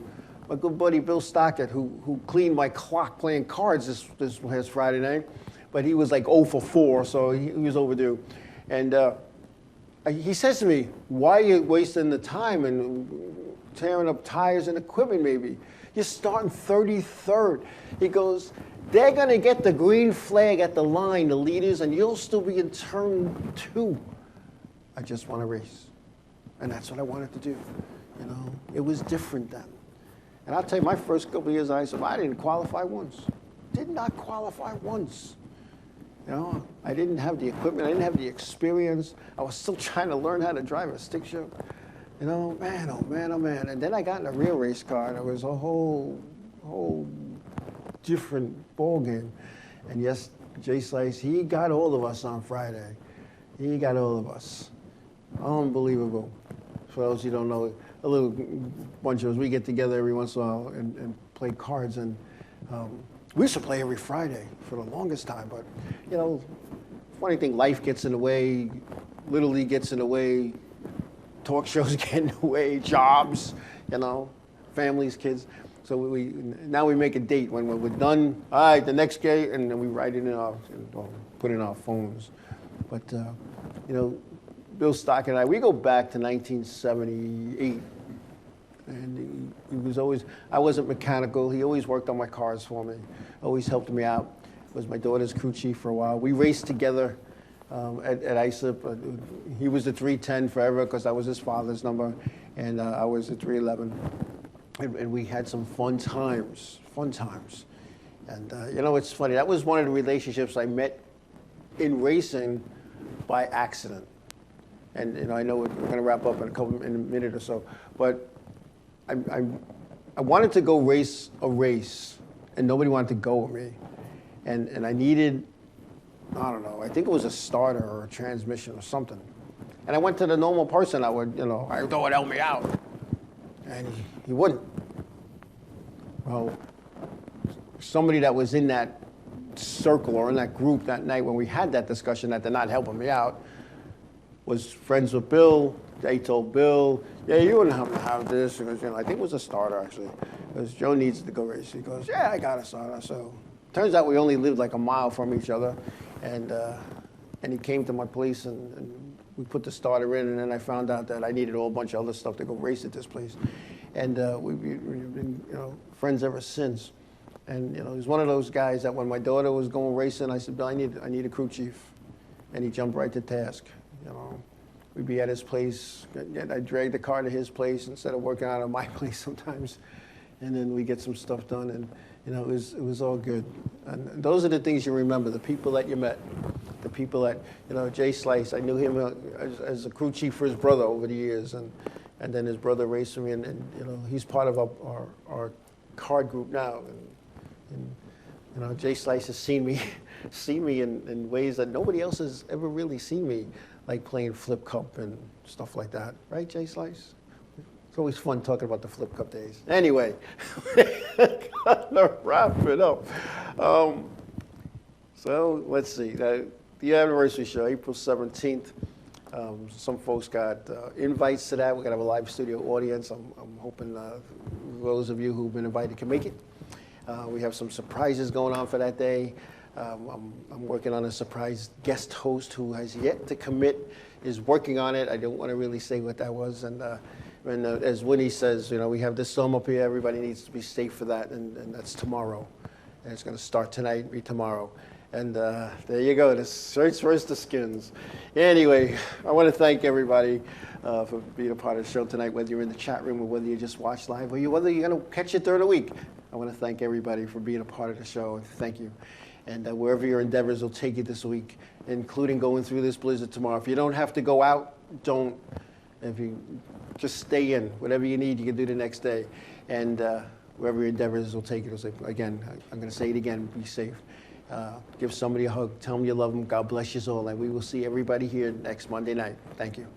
My good buddy Bill Stockett, who cleaned my clock playing cards this last Friday night, but he was like 0 for 4, so he was overdue. And he says to me, why are you wasting the time and tearing up tires and equipment maybe? You're starting 33rd. He goes, they're going to get the green flag at the line, the leaders, and you'll still be in turn 2. I just want to race. And that's what I wanted to do. You know, it was different then. And I'll tell you, my first couple of years I didn't qualify once. Did not qualify once. You know, I didn't have the equipment. I didn't have the experience. I was still trying to learn how to drive a stick shift. You know, man, oh man, oh man. And then I got in a real race car, and it was a whole different ball game. And yes, Jay Slice, he got all of us on Friday. He got all of us. Unbelievable. For those who don't know, a little bunch of us, we get together every once in a while and play cards. And we used to play every Friday for the longest time. But, you know, funny thing, life gets in the way, Little League gets in the way, talk shows get in the way, jobs, you know, families, kids. So now we make a date when we're done. All right, the next day, and then we write it in put it in our phones. But, you know, Bill Stock and we go back to 1978. And he was always, I wasn't mechanical. He always worked on my cars for me, always helped me out. Was my daughter's crew chief for a while. We raced together at ISIP. He was the 310 forever because that was his father's number, and I was the 311. And we had some fun times. And you know, it's funny. That was one of the relationships I met in racing by accident. And you know, I know we're going to wrap up in a minute or so, but I wanted to go race a race, and nobody wanted to go with me. And I needed, I don't know, I think it was a starter or a transmission or something. And I went to the normal person I would, you know, I thought would help me out. And he wouldn't. Well, somebody that was in that circle or in that group that night when we had that discussion that they're not helping me out was friends with Bill. They told Bill, yeah, you wouldn't have to have this. Because, you know, I think it was a starter, actually. Because Joe needs to go race. He goes, yeah, I got a starter. So turns out we only lived like a mile from each other. And he came to my place, and we put the starter in. And then I found out that I needed a whole bunch of other stuff to go race at this place. And we've been, you know, friends ever since. And, you know, he was one of those guys that when my daughter was going racing, I said, Bill, I need a crew chief. And he jumped right to task. You know, we'd be at his place. I'd drag the car to his place instead of working out at my place sometimes. And then we get some stuff done, and you know, it was all good. And those are the things you remember, the people that you met, the people that, you know, Jay Slice, I knew him as a crew chief for his brother over the years, and then his brother raced for me, and you know, he's part of our card group now. And you know, Jay Slice has seen me in ways that nobody else has ever really seen me, like playing Flip Cup and stuff like that. Right, Jay Slice? It's always fun talking about the Flip Cup days. Anyway, gotta wrap it up. So let's see. The anniversary show, April 17th. Some folks got invites to that. We're gonna have a live studio audience. I'm hoping those of you who've been invited can make it. We have some surprises going on for that day. I'm working on a surprise guest host who has yet to commit, is working on it. I don't want to really say what that was. And as Winnie says, you know, we have this storm up here. Everybody needs to be safe for that, and that's tomorrow. And it's going to start tonight and be tomorrow. And there you go, the shirts versus the skins. Anyway, I want to thank everybody for being a part of the show tonight, whether you're in the chat room or whether you just watch live, or whether you're going to catch it during the week. I want to thank everybody for being a part of the show. Thank you. And wherever your endeavors will take you this week, including going through this blizzard tomorrow. If you don't have to go out, don't. If you just stay in, whatever you need, you can do the next day. And wherever your endeavors will take you. Again, I'm going to say it again, be safe. Give somebody a hug. Tell them you love them. God bless you all. And we will see everybody here next Monday night. Thank you.